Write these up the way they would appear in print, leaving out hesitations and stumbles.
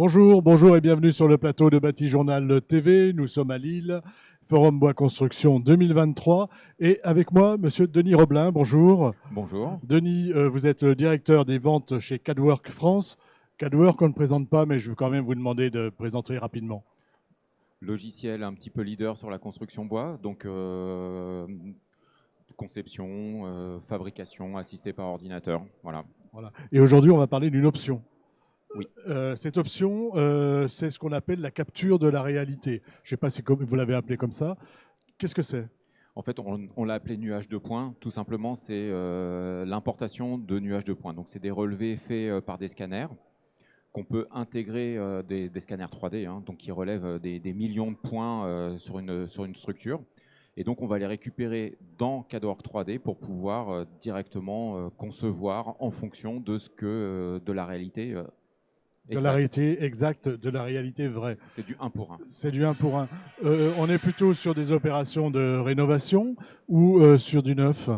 Bonjour, bonjour et bienvenue sur le plateau de Bâti Journal TV. Nous sommes à Lille, Forum Bois Construction 2023. Et avec moi, monsieur Denis Roblin, bonjour. Bonjour. Denis, vous êtes le directeur des ventes chez CADWORK France. CADWORK, on ne présente pas, mais je veux quand même vous demander de présenter rapidement. Logiciel un petit peu leader sur la construction bois, donc conception, fabrication assistée par ordinateur. Voilà. Voilà. Et aujourd'hui, on va parler d'une option. Oui. Cette option, c'est ce qu'on appelle la capture de la réalité. Je ne sais pas si vous l'avez appelé comme ça. Qu'est-ce que c'est? En fait, on l'a appelé nuage de points. Tout simplement, c'est l'importation de nuages de points. Donc, c'est des relevés faits par des scanners qu'on peut intégrer des scanners 3D, hein, donc qui relèvent des millions de points sur une structure. Et donc, on va les récupérer dans CADWORK 3D pour pouvoir directement concevoir en fonction de de la réalité de la réalité exacte, de la réalité vraie. C'est du 1 pour 1. C'est du 1 pour 1. On est plutôt sur des opérations de rénovation ou sur du neuf?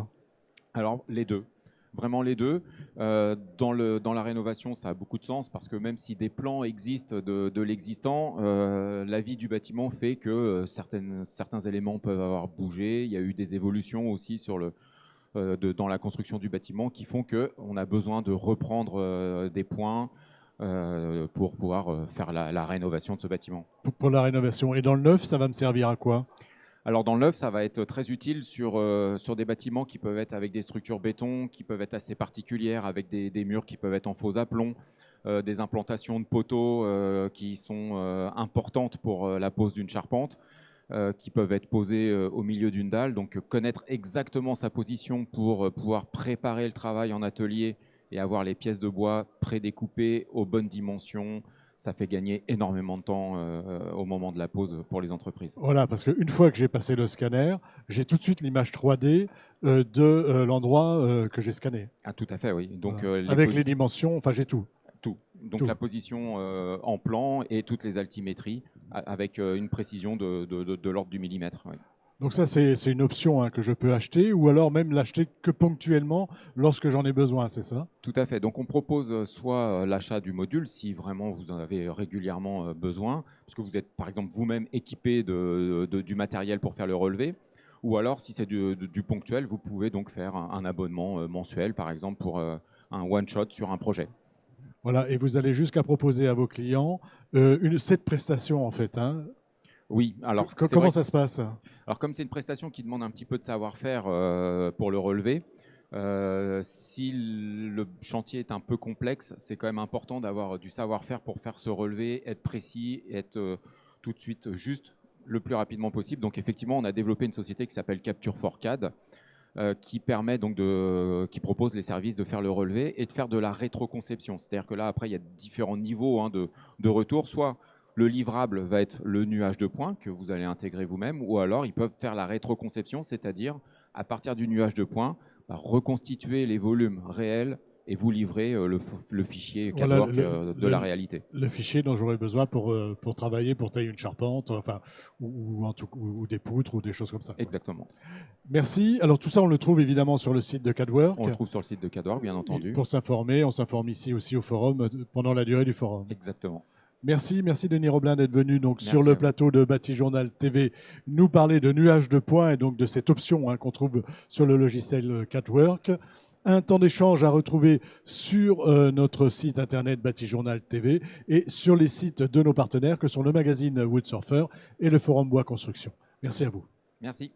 Alors, les deux. Vraiment les deux. Dans la rénovation, ça a beaucoup de sens parce que même si des plans existent de l'existant, la vie du bâtiment fait que certains éléments peuvent avoir bougé. Il y a eu des évolutions aussi dans la construction du bâtiment qui font qu'on a besoin de reprendre des points pour pouvoir faire la rénovation de ce bâtiment. Pour la rénovation. Et dans le neuf, ça va me servir à quoi? Alors dans le neuf, ça va être très utile sur des bâtiments qui peuvent être avec des structures béton, qui peuvent être assez particulières, avec des murs qui peuvent être en faux aplomb, des implantations de poteaux qui sont importantes pour la pose d'une charpente, qui peuvent être posées au milieu d'une dalle. Donc connaître exactement sa position pour pouvoir préparer le travail en atelier et avoir les pièces de bois prédécoupées aux bonnes dimensions, ça fait gagner énormément de temps au moment de la pose pour les entreprises. Voilà, parce qu'une fois que j'ai passé le scanner, j'ai tout de suite l'image 3D de l'endroit que j'ai scanné. Ah, tout à fait, oui. Donc, voilà. Avec les dimensions, enfin j'ai tout. Tout. Donc tout. La position en plan et toutes les altimétries avec une précision de l'ordre du millimètre. Oui. Donc ça, c'est une option que je peux acheter ou alors même l'acheter que ponctuellement lorsque j'en ai besoin, c'est ça? Tout à fait. Donc on propose soit l'achat du module si vraiment vous en avez régulièrement besoin, parce que vous êtes par exemple vous-même équipé du matériel pour faire le relevé, ou alors si c'est du ponctuel, vous pouvez donc faire un abonnement mensuel par exemple pour un one-shot sur un projet. Voilà, et vous allez jusqu'à proposer à vos clients cette prestation en fait. Hein. Oui, alors comment ça se passe? Alors comme c'est une prestation qui demande un petit peu de savoir-faire pour le relever, si le chantier est un peu complexe, c'est quand même important d'avoir du savoir-faire pour faire ce relevé, être précis, être tout de suite juste le plus rapidement possible. Donc effectivement, on a développé une société qui s'appelle Capture 4CAD qui permet donc qui propose les services de faire le relevé et de faire de la rétroconception. C'est-à-dire que là, après, il y a différents niveaux de retour. Soit le livrable va être le nuage de points que vous allez intégrer vous-même, ou alors ils peuvent faire la rétroconception, c'est-à-dire à partir du nuage de points, reconstituer les volumes réels et vous livrer le fichier CADWORK de la réalité. Le fichier dont j'aurais besoin pour travailler, pour tailler une charpente, enfin, ou des poutres ou des choses comme ça. Exactement. Merci. Alors tout ça, on le trouve évidemment sur le site de CADWORK. On le trouve sur le site de CADWORK, bien entendu. Pour s'informer, on s'informe ici aussi au forum pendant la durée du forum. Exactement. Merci Denis Roblin d'être venu sur le plateau de Bâti Journal TV nous parler de nuages de points et donc de cette option qu'on trouve sur le logiciel CADWORK. Un temps d'échange à retrouver sur notre site internet Bâti Journal TV et sur les sites de nos partenaires que sont le magazine Woodsurfer et le forum Bois Construction. Merci à vous. Merci.